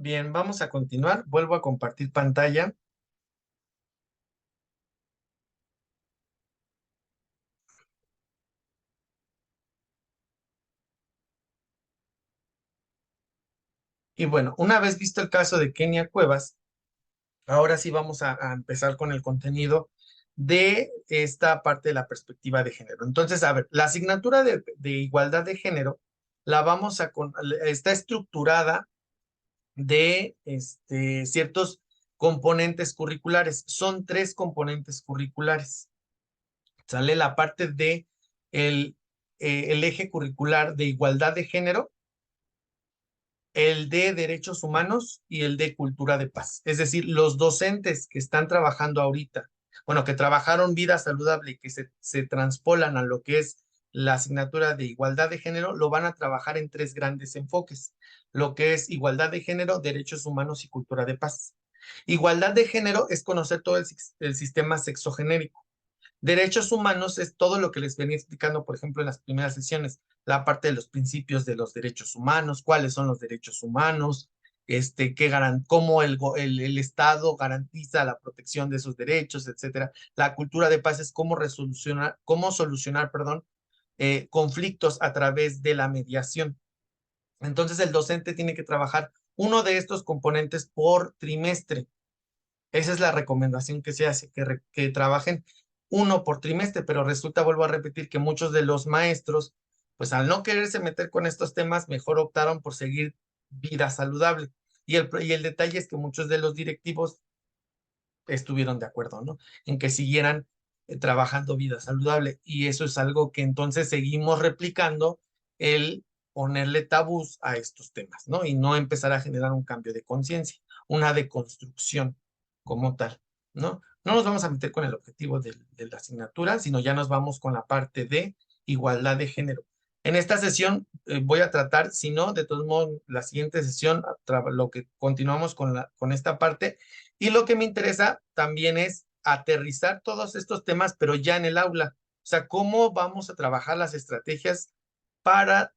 Bien, vamos a continuar. Vuelvo a compartir pantalla. Y bueno, una vez visto el caso de Kenia Cuevas, ahora sí vamos a empezar con el contenido de esta parte de la perspectiva de género. Entonces, a ver, la asignatura de igualdad de género está estructurada de ciertos componentes curriculares. Son tres componentes curriculares. Sale la parte de el eje curricular de igualdad de género, el de derechos humanos y el de cultura de paz. Es decir, los docentes que están trabajando ahorita, bueno, que trabajaron vida saludable y que se transpolan a lo que es la asignatura de igualdad de género, lo van a trabajar en tres grandes enfoques, lo que es igualdad de género, derechos humanos y cultura de paz. Igualdad de género es conocer todo el sistema sexogenérico. Derechos humanos es todo lo que les venía explicando, por ejemplo, en las primeras sesiones, la parte de los principios de los derechos humanos, cuáles son los derechos humanos, cómo el Estado garantiza la protección de esos derechos, etcétera. La cultura de paz es cómo solucionar, perdón, conflictos a través de la mediación. Entonces, el docente tiene que trabajar uno de estos componentes por trimestre. Esa es la recomendación que se hace, que trabajen uno por trimestre, pero resulta, vuelvo a repetir, que muchos de los maestros, pues al no quererse meter con estos temas, mejor optaron por seguir vida saludable. Y el detalle es que muchos de los directivos estuvieron de acuerdo, ¿no? En que siguieran trabajando vida saludable. Y eso es algo que entonces seguimos replicando, el ponerle tabús a estos temas, ¿no? Y no empezar a generar un cambio de conciencia, una deconstrucción como tal, ¿no? No nos vamos a meter con el objetivo de la asignatura, sino ya nos vamos con la parte de igualdad de género. En esta sesión voy a tratar, si no, de todos modos, la siguiente sesión, lo que continuamos con esta parte, y lo que me interesa también es aterrizar todos estos temas, pero ya en el aula. O sea, cómo vamos a trabajar las estrategias para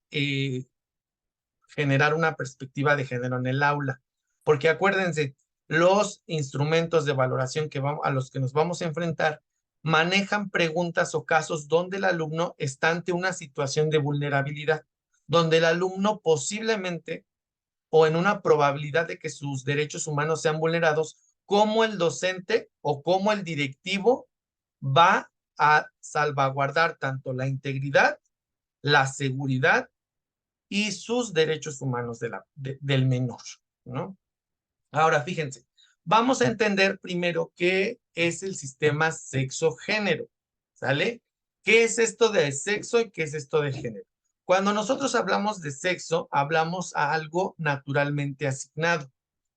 generar una perspectiva de género en el aula. Porque acuérdense, los instrumentos de valoración a los que nos vamos a enfrentar manejan preguntas o casos donde el alumno está ante una situación de vulnerabilidad, donde el alumno posiblemente o en una probabilidad de que sus derechos humanos sean vulnerados, cómo el docente o cómo el directivo va a salvaguardar tanto la integridad, la seguridad y sus derechos humanos del menor, ¿no? Ahora, fíjense, vamos a entender primero qué es el sistema sexo-género, ¿sale? ¿Qué es esto de sexo y qué es esto de género? Cuando nosotros hablamos de sexo, hablamos a algo naturalmente asignado,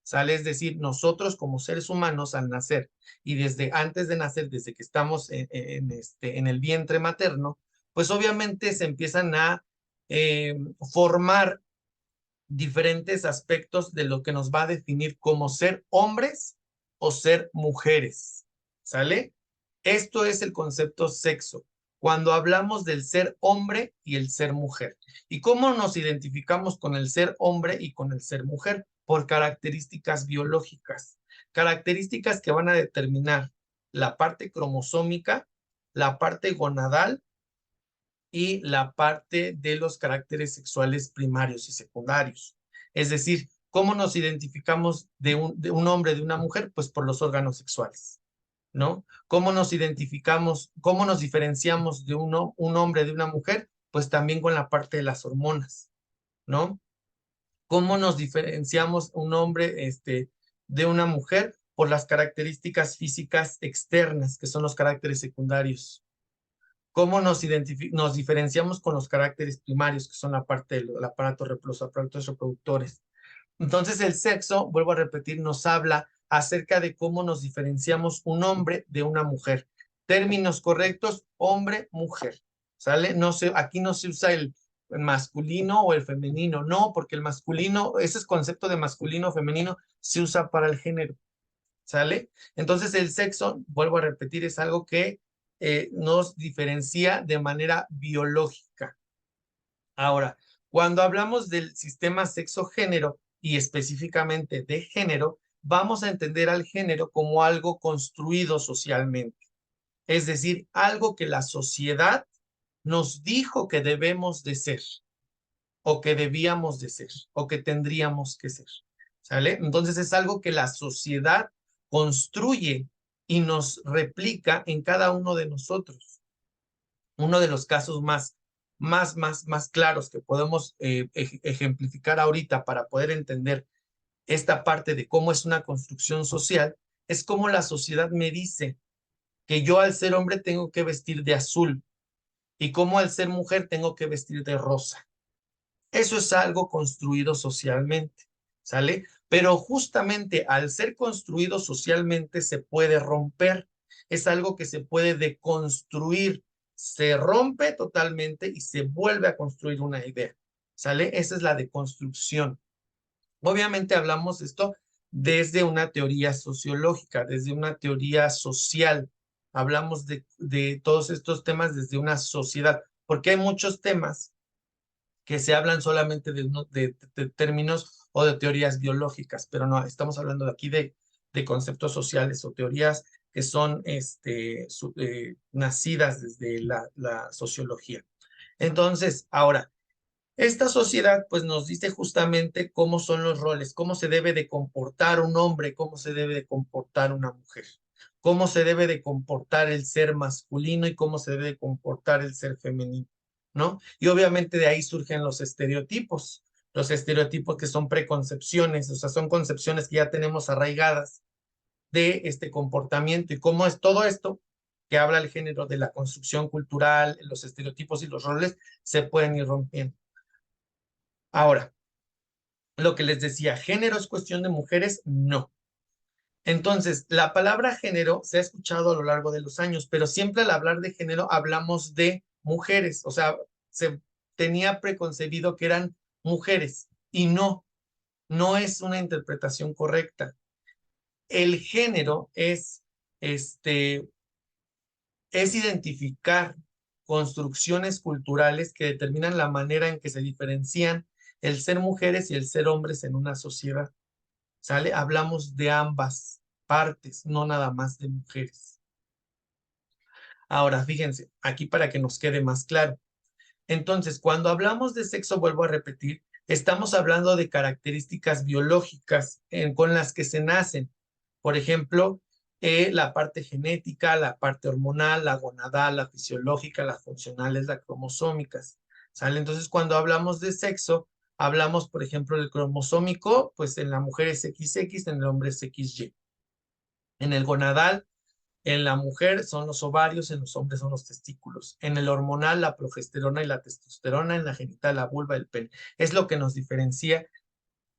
¿sale? Es decir, nosotros como seres humanos al nacer y desde antes de nacer, desde que estamos en el vientre materno, pues obviamente se empiezan a formar diferentes aspectos de lo que nos va a definir como ser hombres o ser mujeres. ¿Sale? Esto es el concepto sexo. Cuando hablamos del ser hombre y el ser mujer. ¿Y cómo nos identificamos con el ser hombre y con el ser mujer? Por características biológicas. Características que van a determinar la parte cromosómica, la parte gonadal y la parte de los caracteres sexuales primarios y secundarios. Es decir, ¿cómo nos identificamos de un hombre, de una mujer? Pues por los órganos sexuales, ¿no? ¿Cómo nos identificamos, cómo nos diferenciamos de un hombre, de una mujer? Pues también con la parte de las hormonas, ¿no? ¿Cómo nos diferenciamos un hombre de una mujer? Por las características físicas externas, que son los caracteres secundarios. ¿Cómo nos diferenciamos con los caracteres primarios, que son la parte del aparato, los aparatos reproductores? Entonces, el sexo, vuelvo a repetir, nos habla acerca de cómo nos diferenciamos un hombre de una mujer. Términos correctos, hombre, mujer. ¿Sale? No se, aquí no se usa el masculino o el femenino, no, porque el masculino, ese concepto de masculino o femenino se usa para el género. ¿Sale? Entonces el sexo, vuelvo a repetir, es algo que nos diferencia de manera biológica. Ahora, cuando hablamos del sistema sexo-género y específicamente de género, vamos a entender al género como algo construido socialmente. Es decir, algo que la sociedad nos dijo que debemos de ser, o que debíamos de ser, o que tendríamos que ser. ¿Sale? Entonces es algo que la sociedad construye y nos replica en cada uno de nosotros. Uno de los casos más claros que podemos ejemplificar ahorita para poder entender esta parte de cómo es una construcción social, es cómo la sociedad me dice que yo al ser hombre tengo que vestir de azul y cómo al ser mujer tengo que vestir de rosa. Eso es algo construido socialmente, ¿sale? Pero justamente al ser construido socialmente se puede romper. Es algo que se puede deconstruir. Se rompe totalmente y se vuelve a construir una idea, ¿sale? Esa es la deconstrucción. Obviamente hablamos de esto desde una teoría sociológica, desde una teoría social. Hablamos de todos estos temas desde una sociedad, porque hay muchos temas que se hablan solamente de términos o de teorías biológicas, pero no, estamos hablando de aquí de conceptos sociales o teorías que son nacidas desde la sociología. Entonces, ahora, esta sociedad pues nos dice justamente cómo son los roles, cómo se debe de comportar un hombre, cómo se debe de comportar una mujer, cómo se debe de comportar el ser masculino y cómo se debe de comportar el ser femenino, ¿no? Y obviamente de ahí surgen los estereotipos que son preconcepciones, o sea, son concepciones que ya tenemos arraigadas de este comportamiento y cómo es todo esto que habla el género de la construcción cultural, los estereotipos y los roles se pueden ir rompiendo. Ahora, lo que les decía, ¿género es cuestión de mujeres? No. Entonces, la palabra género se ha escuchado a lo largo de los años, pero siempre al hablar de género hablamos de mujeres, o sea, se tenía preconcebido que eran mujeres y no, no es una interpretación correcta. El género este, es identificar construcciones culturales que determinan la manera en que se diferencian el ser mujeres y el ser hombres en una sociedad. ¿Sale? Hablamos de ambas partes, no nada más de mujeres. Ahora, fíjense, aquí para que nos quede más claro. Entonces, cuando hablamos de sexo, vuelvo a repetir, estamos hablando de características biológicas con las que se nacen. Por ejemplo, la parte genética, la parte hormonal, la gonadal, la fisiológica, las funcionales, las cromosómicas. ¿Sale? Entonces, cuando hablamos de sexo, hablamos, por ejemplo, del cromosómico, pues en la mujer es XX, en el hombre es XY. En el gonadal, en la mujer son los ovarios, en los hombres son los testículos. En el hormonal, la progesterona y la testosterona, en la genital, la vulva, el pene. Es lo que nos diferencia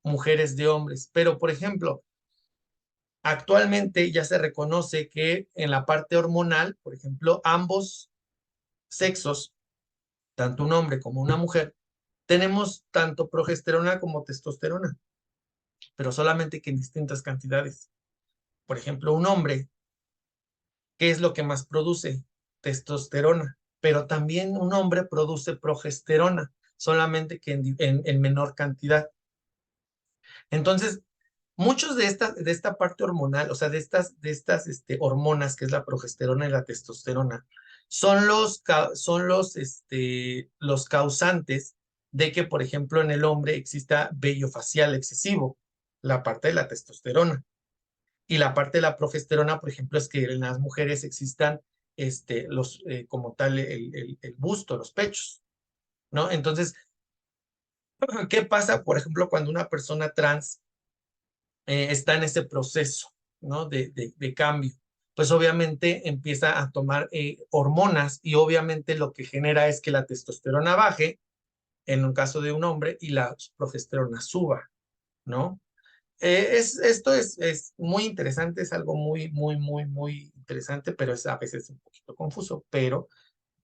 mujeres de hombres. Pero, por ejemplo, actualmente ya se reconoce que en la parte hormonal, por ejemplo, ambos sexos, tanto un hombre como una mujer, tenemos tanto progesterona como testosterona, pero solamente que en distintas cantidades. Por ejemplo, un hombre, ¿qué es lo que más produce? Testosterona, pero también un hombre produce progesterona, solamente que en menor cantidad. Entonces, muchos de esta parte hormonal, o sea, de estas hormonas, que es la progesterona y la testosterona, son los causantes de que, por ejemplo, en el hombre exista vello facial excesivo, la parte de la testosterona. Y la parte de la progesterona, por ejemplo, es que en las mujeres existan como tal el busto, los pechos, ¿no? Entonces, ¿qué pasa, por ejemplo, cuando una persona trans está en ese proceso, ¿no? De cambio? Pues obviamente empieza a tomar hormonas y obviamente lo que genera es que la testosterona baje en un caso de un hombre y la progesterona suba, ¿no? Esto es muy interesante, es algo muy interesante, pero es a veces un poquito confuso, pero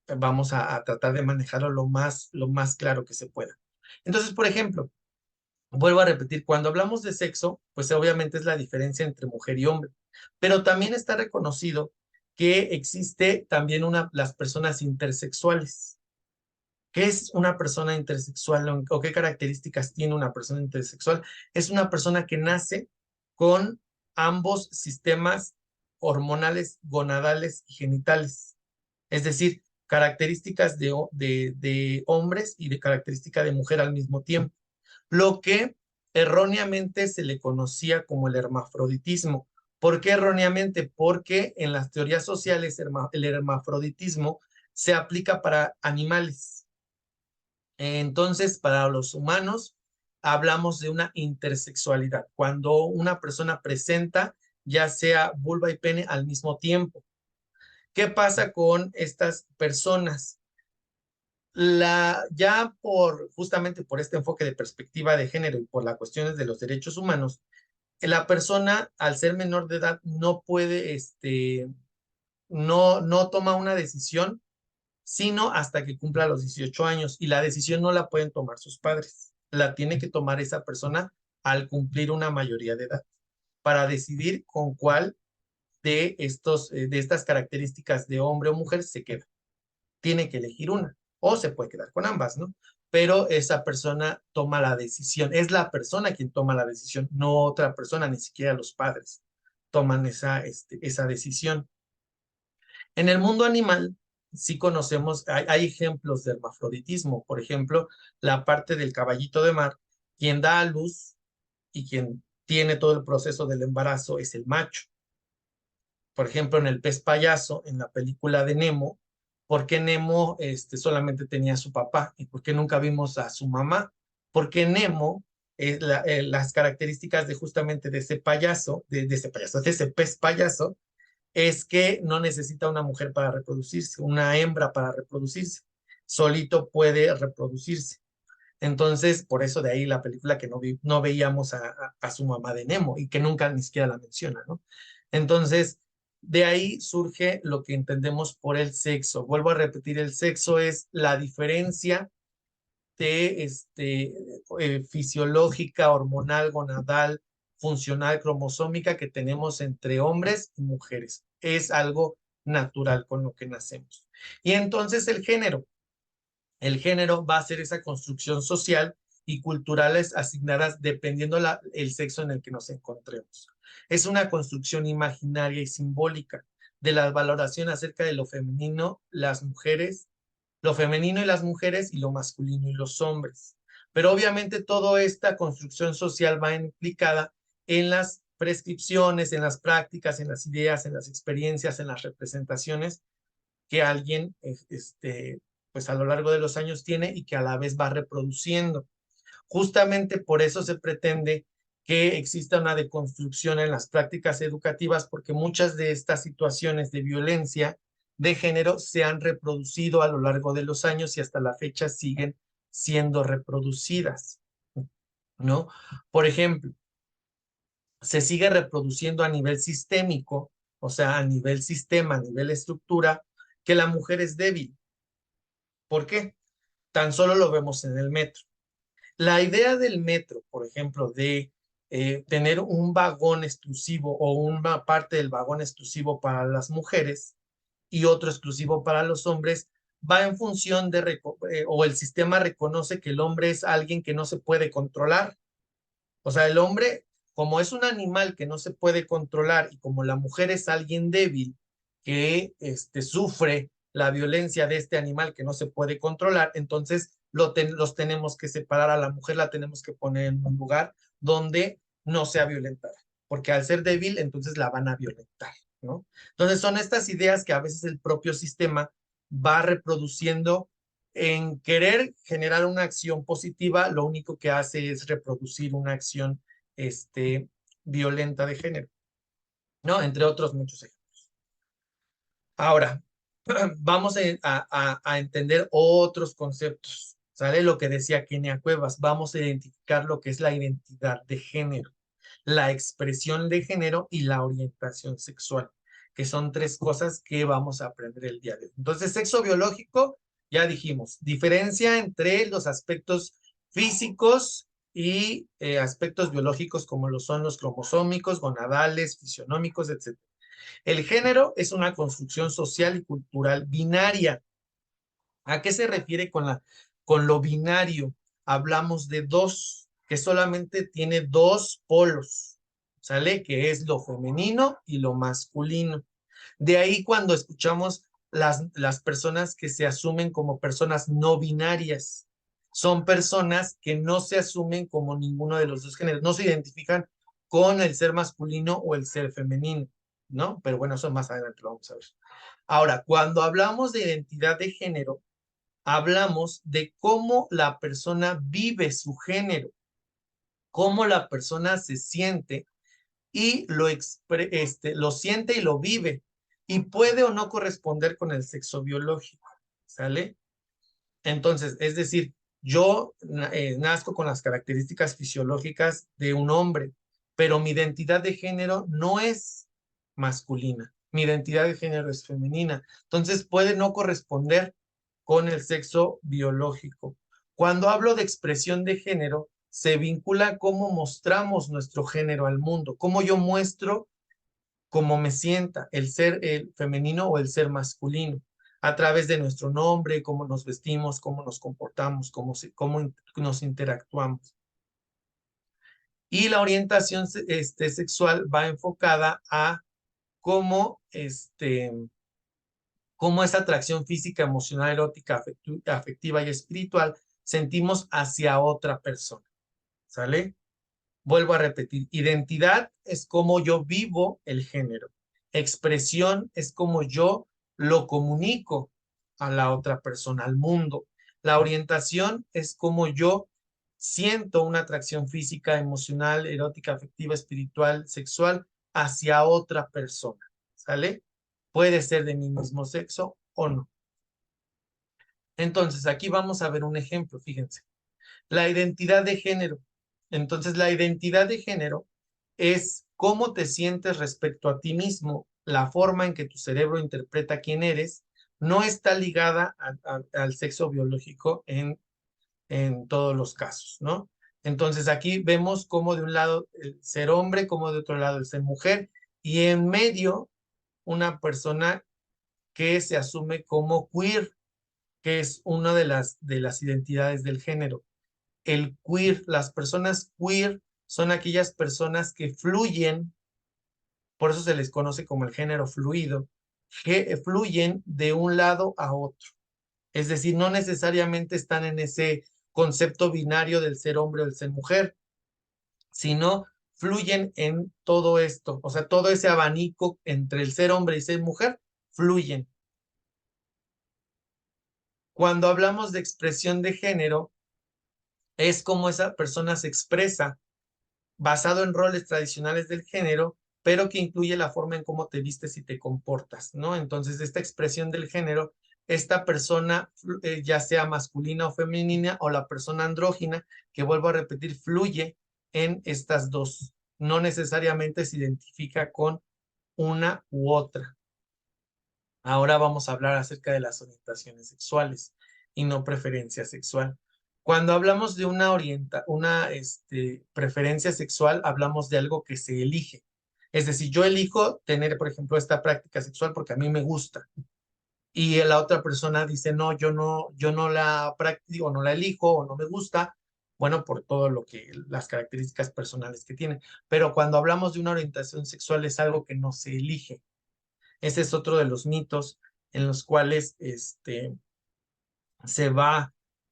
vamos a tratar de manejarlo lo más claro que se pueda. Entonces, por ejemplo, vuelvo a repetir, cuando hablamos de sexo, pues obviamente es la diferencia entre mujer y hombre, pero también está reconocido que existe también las personas intersexuales. ¿Qué es una persona intersexual o qué características tiene una persona intersexual? Es una persona que nace con ambos sistemas hormonales, gonadales y genitales. Es decir, características de hombres y de característica de mujer al mismo tiempo. Lo que erróneamente se le conocía como el hermafroditismo. ¿Por qué erróneamente? Porque en las teorías sociales el hermafroditismo se aplica para animales. Entonces, para los humanos, hablamos de una intersexualidad, cuando una persona presenta ya sea vulva y pene al mismo tiempo. ¿Qué pasa con estas personas? Ya justamente por este enfoque de perspectiva de género y por las cuestiones de los derechos humanos, la persona al ser menor de edad no puede, no toma una decisión sino hasta que cumpla los 18 años y la decisión no la pueden tomar sus padres, la tiene que tomar esa persona al cumplir una mayoría de edad para decidir con cuál de estas características de hombre o mujer se queda. Tiene que elegir una o se puede quedar con ambas, ¿no? Pero esa persona toma la decisión, es la persona quien toma la decisión, no otra persona, ni siquiera los padres toman esa decisión. En el mundo animal, sí conocemos, hay ejemplos de hermafroditismo. Por ejemplo, la parte del caballito de mar, quien da a luz y quien tiene todo el proceso del embarazo es el macho. Por ejemplo, en el pez payaso, en la película de Nemo, ¿por qué Nemo solamente tenía a su papá? ¿Y por qué nunca vimos a su mamá? Porque Nemo, las características de justamente de ese payaso, de ese pez payaso, es que no necesita una mujer para reproducirse, una hembra para reproducirse, solito puede reproducirse. Entonces, por eso de ahí la película que no veíamos a su mamá de Nemo y que nunca ni siquiera la menciona, ¿no? Entonces, de ahí surge lo que entendemos por el sexo. Vuelvo a repetir, el sexo es la diferencia de fisiológica, hormonal, gonadal, funcional, cromosómica que tenemos entre hombres y mujeres. Es algo natural con lo que nacemos. Y entonces el género va a ser esa construcción social y culturales asignadas dependiendo el sexo en el que nos encontremos. Es una construcción imaginaria y simbólica de la valoración acerca de lo femenino, las mujeres, lo femenino y las mujeres y lo masculino y los hombres. Pero obviamente toda esta construcción social va implicada en las prescripciones, en las prácticas, en las ideas, en las experiencias, en las representaciones que alguien pues a lo largo de los años tiene y que a la vez va reproduciendo. Justamente por eso se pretende que exista una deconstrucción en las prácticas educativas, porque muchas de estas situaciones de violencia de género se han reproducido a lo largo de los años y hasta la fecha siguen siendo reproducidas, ¿no? Por ejemplo, se sigue reproduciendo a nivel sistémico, o sea, a nivel sistema, a nivel estructura, que la mujer es débil. ¿Por qué? Tan solo lo vemos en el metro. La idea del metro, por ejemplo, de tener un vagón exclusivo o una parte del vagón exclusivo para las mujeres y otro exclusivo para los hombres, va en función o el sistema reconoce que el hombre es alguien que no se puede controlar. O sea, el hombre, como es un animal que no se puede controlar y como la mujer es alguien débil que sufre la violencia de este animal que no se puede controlar, entonces los tenemos que separar. A la mujer la tenemos que poner en un lugar donde no sea violentada, porque al ser débil, entonces la van a violentar, ¿no? Entonces son estas ideas que a veces el propio sistema va reproduciendo en querer generar una acción positiva, lo único que hace es reproducir una acción violenta de género, ¿no? Entre otros muchos ejemplos. Ahora, vamos a entender otros conceptos, ¿sale? Lo que decía Kenia Cuevas, vamos a identificar lo que es la identidad de género, la expresión de género y la orientación sexual, que son tres cosas que vamos a aprender el día de hoy. Entonces, sexo biológico, ya dijimos, diferencia entre los aspectos físicos y aspectos biológicos como lo son los cromosómicos, gonadales, fisionómicos, etc. El género es una construcción social y cultural binaria ¿A qué se refiere con lo binario? Hablamos de dos, que solamente tiene dos polos, ¿sale? Que es lo femenino y lo masculino. De ahí cuando escuchamos las personas que se asumen como personas no binarias, son personas que no se asumen como ninguno de los dos géneros, no se identifican con el ser masculino o el ser femenino, ¿no? Pero bueno, eso más adelante lo vamos a ver. Ahora, cuando hablamos de identidad de género, hablamos de cómo la persona vive su género, cómo la persona se siente y lo siente y lo vive y puede o no corresponder con el sexo biológico, ¿sale? Entonces, es decir, yo nazco con las características fisiológicas de un hombre, pero mi identidad de género no es masculina, mi identidad de género es femenina. Entonces, puede no corresponder con el sexo biológico. Cuando hablo de expresión de género, se vincula a cómo mostramos nuestro género al mundo, cómo yo muestro cómo me sienta, el ser el femenino o el ser masculino, a través de nuestro nombre, cómo nos vestimos, cómo nos comportamos, cómo nos interactuamos. Y la orientación sexual va enfocada a cómo, cómo esa atracción física, emocional, erótica, afectiva y espiritual sentimos hacia otra persona. ¿Sale? Vuelvo a repetir, identidad es como yo vivo el género. Expresión es como yo lo comunico a la otra persona, al mundo. La orientación es como yo siento una atracción física, emocional, erótica, afectiva, espiritual, sexual hacia otra persona. ¿Sale? Puede ser de mi mismo sexo o no. Entonces, aquí vamos a ver un ejemplo, fíjense. La identidad de género. Entonces, la identidad de género es cómo te sientes respecto a ti mismo, la forma en que tu cerebro interpreta quién eres, no está ligada al sexo biológico en todos los casos, ¿no? Entonces, aquí vemos cómo de un lado el ser hombre, cómo de otro lado el ser mujer, y en medio una persona que se asume como queer, que es una de las identidades del género. El queer, las personas queer son aquellas personas que fluyen, por eso se les conoce como el género fluido, que fluyen de un lado a otro. Es decir, no necesariamente están en ese concepto binario del ser hombre o del ser mujer, sino fluyen en todo esto, o sea, todo ese abanico entre el ser hombre y ser mujer, fluyen. Cuando hablamos de expresión de género, es como esa persona se expresa basado en roles tradicionales del género, pero que incluye la forma en cómo te vistes y te comportas, ¿no? Entonces, esta expresión del género, esta persona, ya sea masculina o femenina, o la persona andrógina, que vuelvo a repetir, fluye en estas dos. No necesariamente se identifica con una u otra. Ahora vamos a hablar acerca de las orientaciones sexuales y no preferencia sexual. Cuando hablamos de una preferencia sexual, hablamos de algo que se elige. Es decir, yo elijo tener, por ejemplo, esta práctica sexual porque a mí me gusta. Y la otra persona dice, no, yo no la practico, no la elijo o no me gusta. Bueno, por todo lo que, las características personales que tiene. Pero cuando hablamos de una orientación sexual es algo que no se elige. Ese es otro de los mitos en los cuales se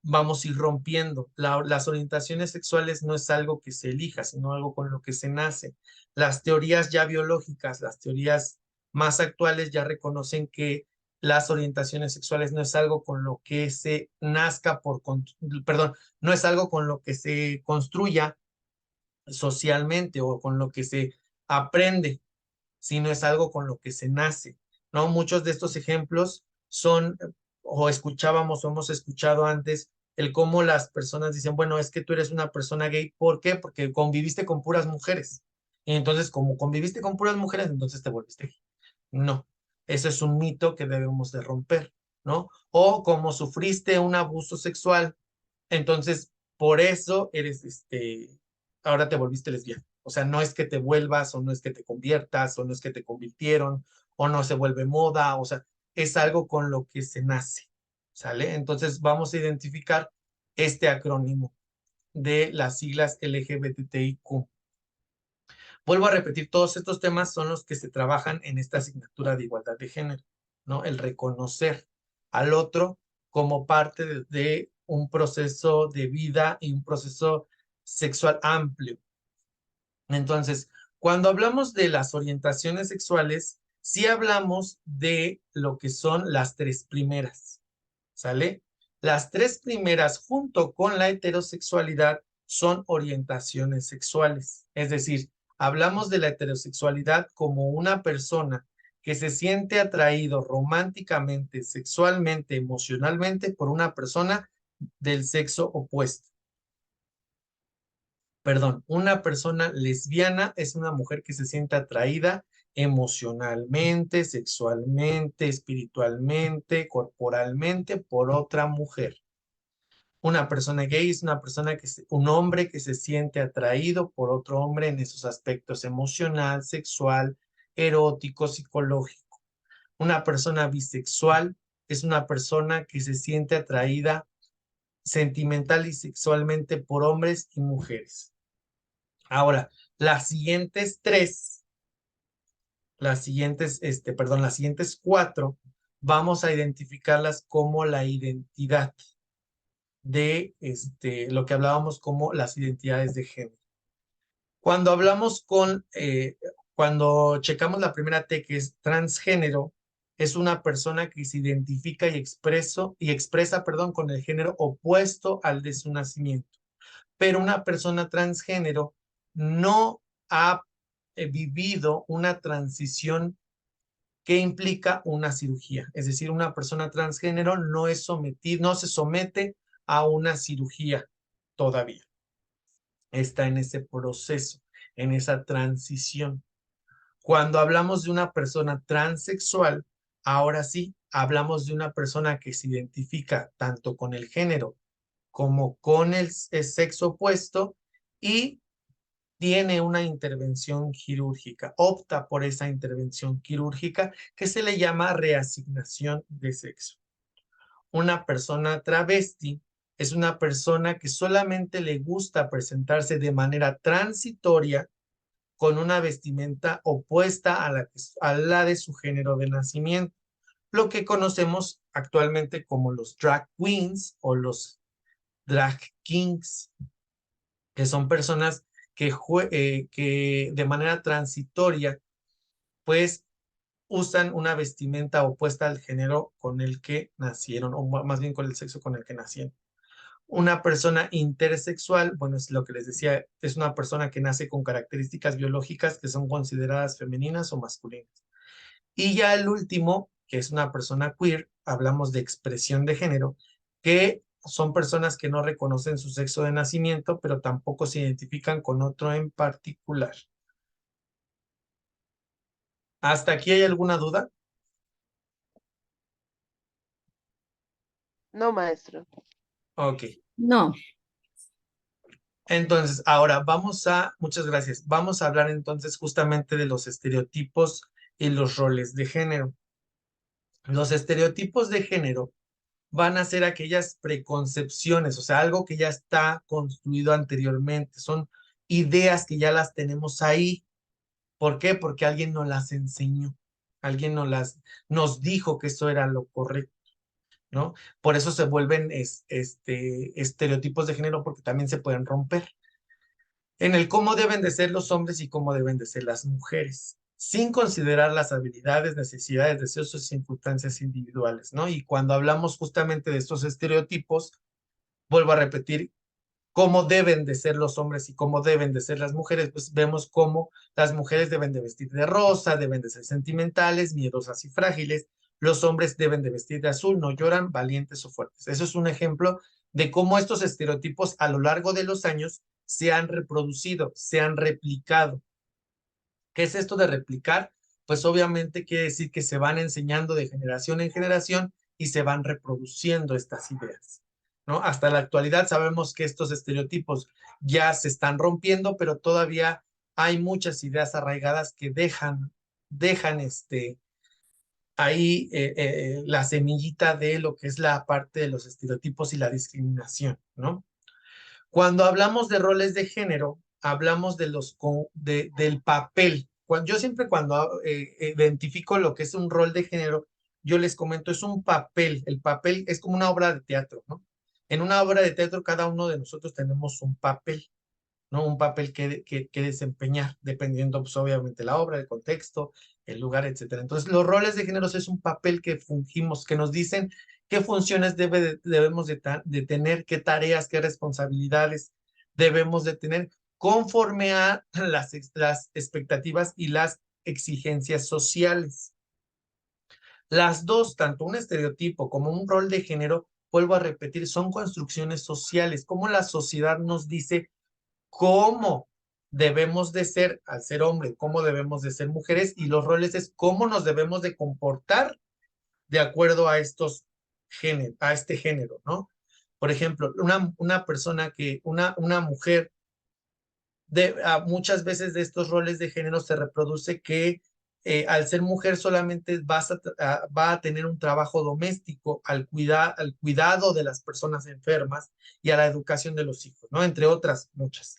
vamos a ir rompiendo. Las orientaciones sexuales no es algo que se elija, sino algo con lo que se nace. Las teorías ya biológicas, las teorías más actuales ya reconocen que las orientaciones sexuales no es algo con lo que se nazca perdón, no es algo con lo que se construya socialmente o con lo que se aprende, sino es algo con lo que se nace, ¿no? Muchos de estos ejemplos son, o escuchábamos o hemos escuchado antes, el cómo las personas dicen, bueno, es que tú eres una persona gay, ¿por qué? Porque conviviste con puras mujeres. Y entonces, como conviviste con puras mujeres, entonces te volviste gay. No, eso es un mito que debemos de romper, ¿no? O como sufriste un abuso sexual, entonces por eso eres ahora te volviste lesbiana. O sea, no es que te vuelvas o no es que te conviertas o no es que te convirtieron o no se vuelve moda, o sea, es algo con lo que se nace. ¿sale? Entonces vamos a identificar este acrónimo de las siglas LGBTIQ. Vuelvo a repetir, todos estos temas son los que se trabajan en esta asignatura de igualdad de género, ¿no? El reconocer al otro como parte de un proceso de vida y un proceso sexual amplio. Entonces, cuando hablamos de las orientaciones sexuales, sí hablamos de lo que son las tres primeras, ¿sale? Las tres primeras, junto con la heterosexualidad, son orientaciones sexuales. Es decir, hablamos de la heterosexualidad como una persona que se siente atraído románticamente, sexualmente, emocionalmente por una persona del sexo opuesto. Perdón, una persona lesbiana es una mujer que se siente atraída emocionalmente, sexualmente, espiritualmente, corporalmente por otra mujer. Una persona gay es una persona un hombre que se siente atraído por otro hombre en esos aspectos emocional, sexual, erótico, psicológico. Una persona bisexual es una persona que se siente atraída sentimental y sexualmente por hombres y mujeres. Ahora, las siguientes tres, las siguientes cuatro, vamos a identificarlas como la identidad de lo que hablábamos como las identidades de género. Cuando cuando checamos la primera T, que es transgénero, es una persona que se identifica y expresa, perdón, con el género opuesto al de su nacimiento. Pero una persona transgénero no ha vivido una transición que implica una cirugía. Es decir, una persona transgénero no se somete a una cirugía todavía. Está en ese proceso, en esa transición. Cuando hablamos de una persona transexual, ahora sí, hablamos de una persona que se identifica tanto con el género como con el sexo opuesto y tiene una intervención quirúrgica, opta por esa intervención quirúrgica que se le llama reasignación de sexo. Una persona travesti es una persona que solamente le gusta presentarse de manera transitoria con una vestimenta opuesta a la de su género de nacimiento, lo que conocemos actualmente como los drag queens o los drag kings, que son personas que de manera transitoria, pues usan una vestimenta opuesta al género con el que nacieron, o más bien con el sexo con el que nacieron. Una persona intersexual, bueno, es lo que les decía, es una persona que nace con características biológicas que son consideradas femeninas o masculinas. Y ya el último, que es una persona queer, hablamos de expresión de género, que son personas que no reconocen su sexo de nacimiento, pero tampoco se identifican con otro en particular. ¿Hasta aquí hay alguna duda? No, maestro. Ok. No, Entonces, muchas gracias. Vamos a hablar entonces justamente de los estereotipos y los roles de género. Los estereotipos de género van a ser aquellas preconcepciones, o sea, algo que ya está construido anteriormente, son ideas que ya las tenemos ahí. ¿Por qué? Porque alguien nos las enseñó, alguien nos dijo que eso era lo correcto, ¿no? Por eso se vuelven estereotipos de género porque también se pueden romper en el cómo deben de ser los hombres y cómo deben de ser las mujeres, sin considerar las habilidades, necesidades, deseos o circunstancias individuales, ¿no? Y cuando hablamos justamente de estos estereotipos, vuelvo a repetir, cómo deben de ser los hombres y cómo deben de ser las mujeres, pues vemos cómo las mujeres deben de vestir de rosa, deben de ser sentimentales, miedosas y frágiles, los hombres deben de vestir de azul, no lloran, valientes o fuertes. Eso es un ejemplo de cómo estos estereotipos a lo largo de los años se han reproducido, se han replicado. ¿Qué es esto de replicar? Pues obviamente quiere decir que se van enseñando de generación en generación y se van reproduciendo estas ideas, ¿no? Hasta la actualidad sabemos que estos estereotipos ya se están rompiendo, pero todavía hay muchas ideas arraigadas que dejan ahí la semillita de lo que es la parte de los estereotipos y la discriminación, ¿no? Cuando hablamos de roles de género, hablamos de del papel. Yo siempre cuando identifico lo que es un rol de género, yo les comento, es un papel. El papel es como una obra de teatro, ¿no? En una obra de teatro, cada uno de nosotros tenemos un papel, ¿no? Un papel que desempeñar, dependiendo, pues, obviamente, la obra, el contexto, el lugar, etcétera. Entonces, los roles de géneros es un papel que fungimos, que nos dicen qué funciones debemos de tener, qué tareas, qué responsabilidades debemos de tener conforme a las expectativas y las exigencias sociales. Las dos, tanto un estereotipo como un rol de género, vuelvo a repetir, son construcciones sociales, como la sociedad nos dice cómo debemos de ser al ser hombre, cómo debemos de ser mujeres, y los roles es cómo nos debemos de comportar de acuerdo a estos géneros, a este género, ¿no? Por ejemplo, una persona una mujer, muchas veces de estos roles de género se reproduce que al ser mujer solamente va a tener un trabajo doméstico al cuidado de las personas enfermas y a la educación de los hijos, ¿no? Entre otras muchas.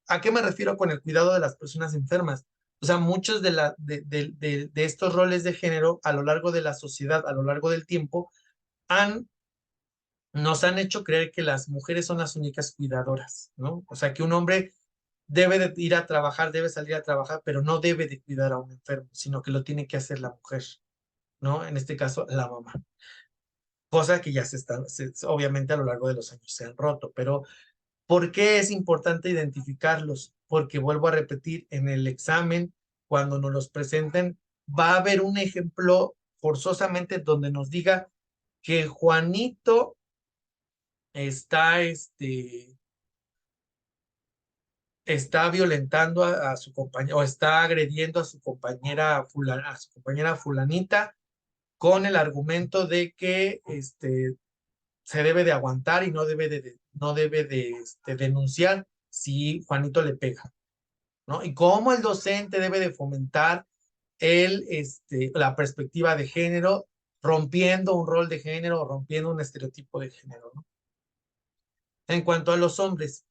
¿A qué me refiero con el cuidado de las personas enfermas? O sea, muchos de estos roles de género a lo largo de la sociedad, a lo largo del tiempo, han, nos han hecho creer que las mujeres son las únicas cuidadoras, ¿no? O sea, que un hombre debe de ir a trabajar, debe salir a trabajar, pero no debe de cuidar a un enfermo, sino que lo tiene que hacer la mujer, ¿no? En este caso, la mamá. Cosa que ya obviamente a lo largo de los años se han roto, pero ¿por qué es importante identificarlos? Porque vuelvo a repetir, en el examen, cuando nos los presenten, va a haber un ejemplo forzosamente donde nos diga que Juanito está, está violentando a su compañera o está agrediendo a su compañera fulanita con el argumento de que se debe de aguantar y no debe de denunciar si Juanito le pega, ¿no? Y cómo el docente debe de fomentar la perspectiva de género, rompiendo un rol de género, rompiendo un estereotipo de género, ¿no? En cuanto a los hombres,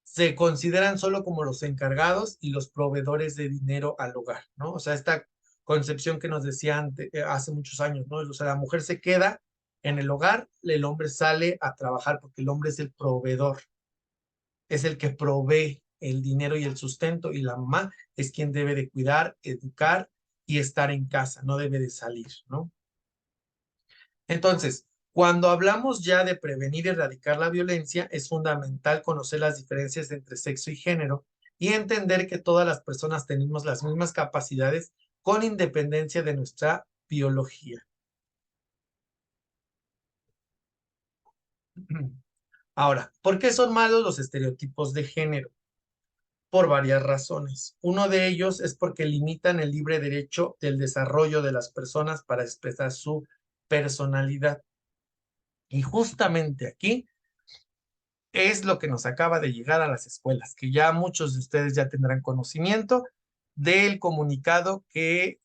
se consideran solo como los encargados y los proveedores de dinero al hogar, ¿no? O sea, esta concepción que nos decían hace muchos años, ¿no? O sea, la mujer se queda en el hogar, el hombre sale a trabajar porque el hombre es el proveedor, es el que provee el dinero y el sustento, y la mamá es quien debe de cuidar, educar y estar en casa, no debe de salir, ¿no? Entonces, cuando hablamos ya de prevenir y erradicar la violencia, es fundamental conocer las diferencias entre sexo y género y entender que todas las personas tenemos las mismas capacidades con independencia de nuestra biología. Ahora, ¿por qué son malos los estereotipos de género? Por varias razones. Uno de ellos es porque limitan el libre derecho del desarrollo de las personas para expresar su personalidad. Y justamente aquí es lo que nos acaba de llegar a las escuelas, que ya muchos de ustedes ya tendrán conocimiento del comunicado que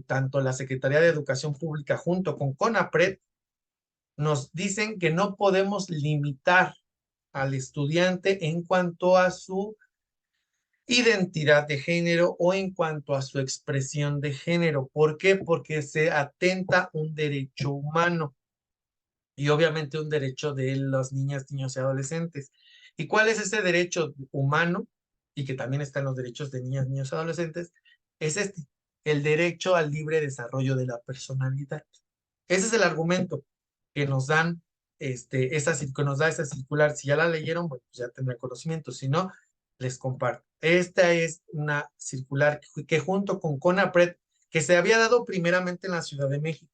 tanto la Secretaría de Educación Pública junto con CONAPRED nos dicen que no podemos limitar al estudiante en cuanto a su identidad de género o en cuanto a su expresión de género. ¿Por qué? Porque se atenta un derecho humano y obviamente un derecho de las niñas, niños y adolescentes. ¿Y cuál es ese derecho humano? Y que también está en los derechos de niñas, niños y adolescentes, es el derecho al libre desarrollo de la personalidad. Ese es el argumento que nos dan, que nos da esa circular. Si ya la leyeron, bueno, pues ya tendrán conocimiento. Si no, les comparto. Esta es una circular que junto con CONAPRED, que se había dado primeramente en la Ciudad de México.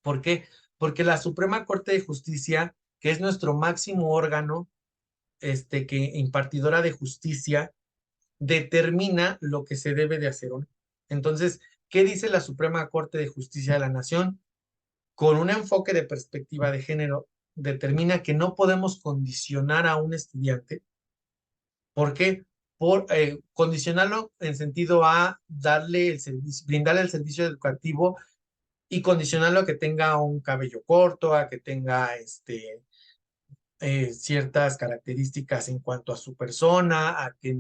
¿Por qué? Porque la Suprema Corte de Justicia, que es nuestro máximo órgano, que impartidora de justicia, determina lo que se debe de hacer. Entonces, ¿qué dice la Suprema Corte de Justicia de la Nación? Con un enfoque de perspectiva de género, determina que no podemos condicionar a un estudiante. ¿Por qué? condicionarlo en sentido a darle el servicio, brindarle el servicio educativo y condicionarlo a que tenga un cabello corto, a que tenga ciertas características en cuanto a su persona, a que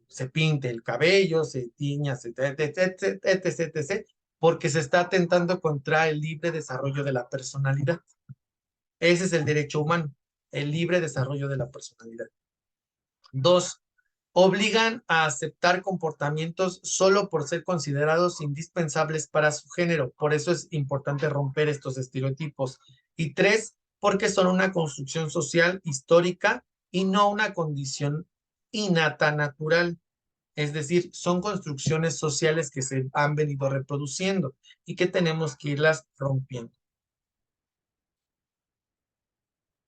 se pinte el cabello, se tiña, etc, porque se está atentando contra el libre desarrollo de la personalidad. Ese es el derecho humano, el libre desarrollo de la personalidad. Dos, obligan a aceptar comportamientos solo por ser considerados indispensables para su género. Por eso es importante romper estos estereotipos. Y tres, porque son una construcción social histórica y no una condición innata natural. Es decir, son construcciones sociales que se han venido reproduciendo y que tenemos que irlas rompiendo.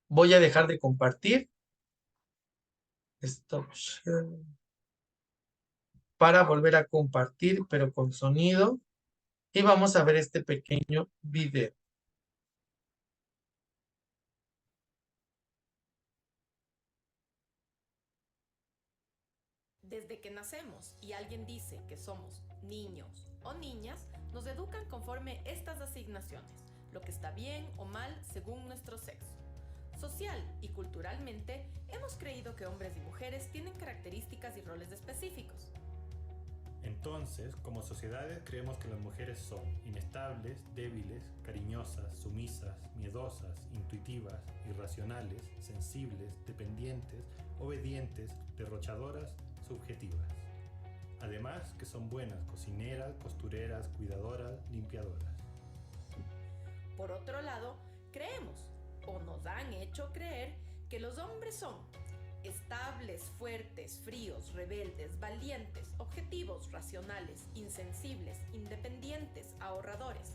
Voy a dejar de compartir. Stop share. Para volver a compartir, pero con sonido. Y vamos a ver este pequeño video. Desde que nacemos y alguien dice que somos niños o niñas, nos educan conforme estas asignaciones, lo que está bien o mal según nuestro sexo. Social y culturalmente, hemos creído que hombres y mujeres tienen características y roles específicos. Entonces, como sociedades creemos que las mujeres son inestables, débiles, cariñosas, sumisas, miedosas, intuitivas, irracionales, sensibles, dependientes, obedientes, derrochadoras, subjetivas. Además, que son buenas cocineras, costureras, cuidadoras, limpiadoras. Por otro lado, creemos, o nos han hecho creer, que los hombres son estables, fuertes, fríos, rebeldes, valientes, objetivos, racionales, insensibles, independientes, ahorradores,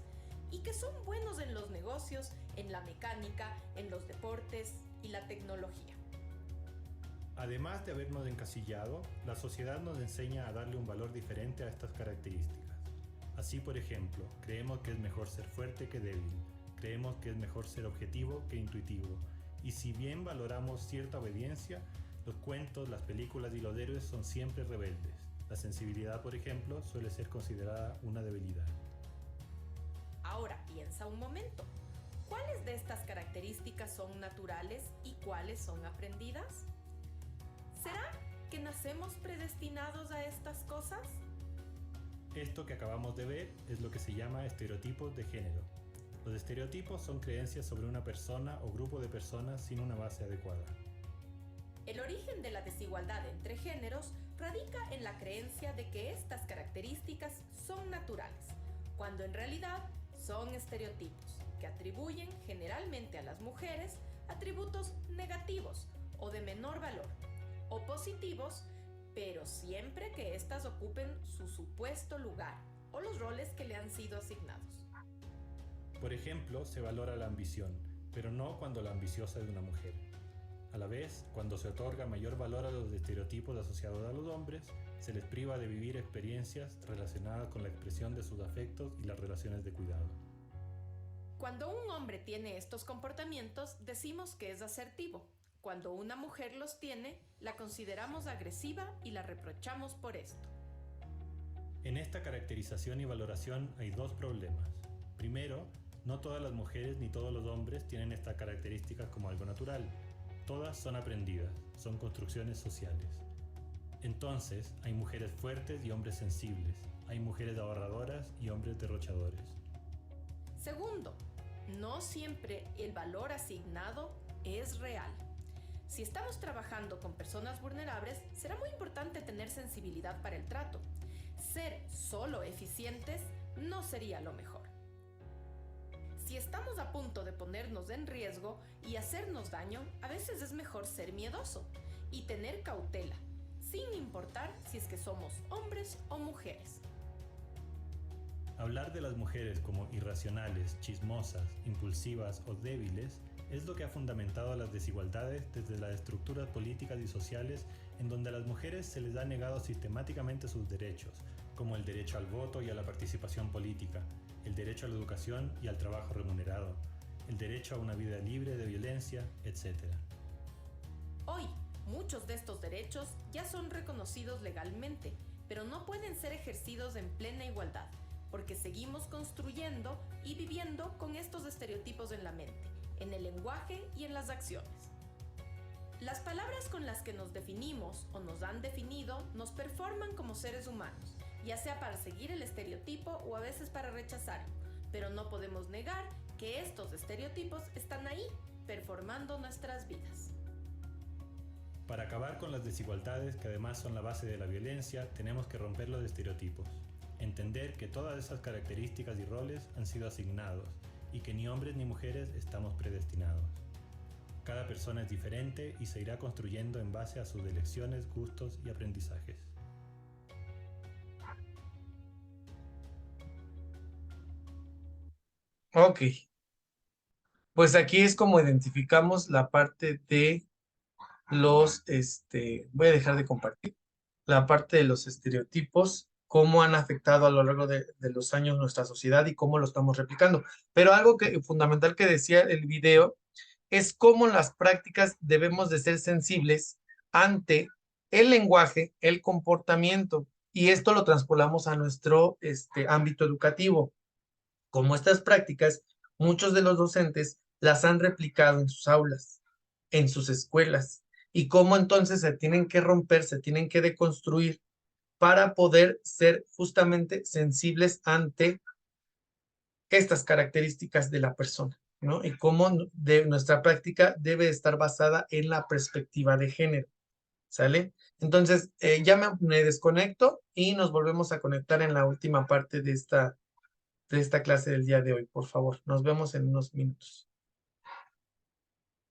y que son buenos en los negocios, en la mecánica, en los deportes y la tecnología. Además de habernos encasillado, la sociedad nos enseña a darle un valor diferente a estas características. Así, por ejemplo, creemos que es mejor ser fuerte que débil, creemos que es mejor ser objetivo que intuitivo, y si bien valoramos cierta obediencia, los cuentos, las películas y los héroes son siempre rebeldes. La sensibilidad, por ejemplo, suele ser considerada una debilidad. Ahora piensa un momento, ¿cuáles de estas características son naturales y cuáles son aprendidas? ¿Será que nacemos predestinados a estas cosas? Esto que acabamos de ver es lo que se llama estereotipos de género. Los estereotipos son creencias sobre una persona o grupo de personas sin una base adecuada. El origen de la desigualdad entre géneros radica en la creencia de que estas características son naturales, cuando en realidad son estereotipos que atribuyen generalmente a las mujeres atributos negativos o de menor valor, o positivos, pero siempre que éstas ocupen su supuesto lugar o los roles que le han sido asignados. Por ejemplo, se valora la ambición, pero no cuando la ambiciosa es una mujer. A la vez, cuando se otorga mayor valor a los estereotipos asociados a los hombres, se les priva de vivir experiencias relacionadas con la expresión de sus afectos y las relaciones de cuidado. Cuando un hombre tiene estos comportamientos, decimos que es asertivo. Cuando una mujer los tiene, la consideramos agresiva y la reprochamos por esto. En esta caracterización y valoración hay dos problemas. Primero, no todas las mujeres ni todos los hombres tienen estas características como algo natural. Todas son aprendidas, son construcciones sociales. Entonces, hay mujeres fuertes y hombres sensibles, hay mujeres ahorradoras y hombres derrochadores. Segundo, no siempre el valor asignado es real. Si estamos trabajando con personas vulnerables, será muy importante tener sensibilidad para el trato. Ser solo eficientes no sería lo mejor. Si estamos a punto de ponernos en riesgo y hacernos daño, a veces es mejor ser miedoso y tener cautela, sin importar si es que somos hombres o mujeres. Hablar de las mujeres como irracionales, chismosas, impulsivas o débiles es lo que ha fundamentado las desigualdades desde las estructuras políticas y sociales en donde a las mujeres se les ha negado sistemáticamente sus derechos, como el derecho al voto y a la participación política, el derecho a la educación y al trabajo remunerado, el derecho a una vida libre de violencia, etc. Hoy, Muchos de estos derechos ya son reconocidos legalmente, pero no pueden ser ejercidos en plena igualdad, porque seguimos construyendo y viviendo con estos estereotipos en la mente, en el lenguaje y en las acciones. Las palabras con las que nos definimos o nos han definido nos performan como seres humanos, ya sea para seguir el estereotipo o a veces para rechazarlo, pero no podemos negar que estos estereotipos están ahí, performando nuestras vidas. Para acabar con las desigualdades, que además son la base de la violencia, tenemos que romper los estereotipos. Entender que todas esas características y roles han sido asignados y que ni hombres ni mujeres estamos predestinados. Cada persona es diferente y se irá construyendo en base a sus elecciones, gustos y aprendizajes. Ok, pues aquí es como identificamos la parte de los, voy a dejar de compartir, la parte de los estereotipos, cómo han afectado a lo largo de los años nuestra sociedad y cómo lo estamos replicando. Pero algo fundamental que decía el video es cómo las prácticas debemos de ser sensibles ante el lenguaje, el comportamiento, y esto lo transpolamos a nuestro ámbito educativo. Como estas prácticas, muchos de los docentes las han replicado en sus aulas, en sus escuelas, y cómo entonces se tienen que romper, se tienen que deconstruir para poder ser justamente sensibles ante estas características de la persona, ¿no? Y cómo nuestra práctica debe estar basada en la perspectiva de género, ¿sale? Entonces, ya me desconecto y nos volvemos a conectar en la última parte de esta clase del día de hoy, por favor. Nos vemos en unos minutos.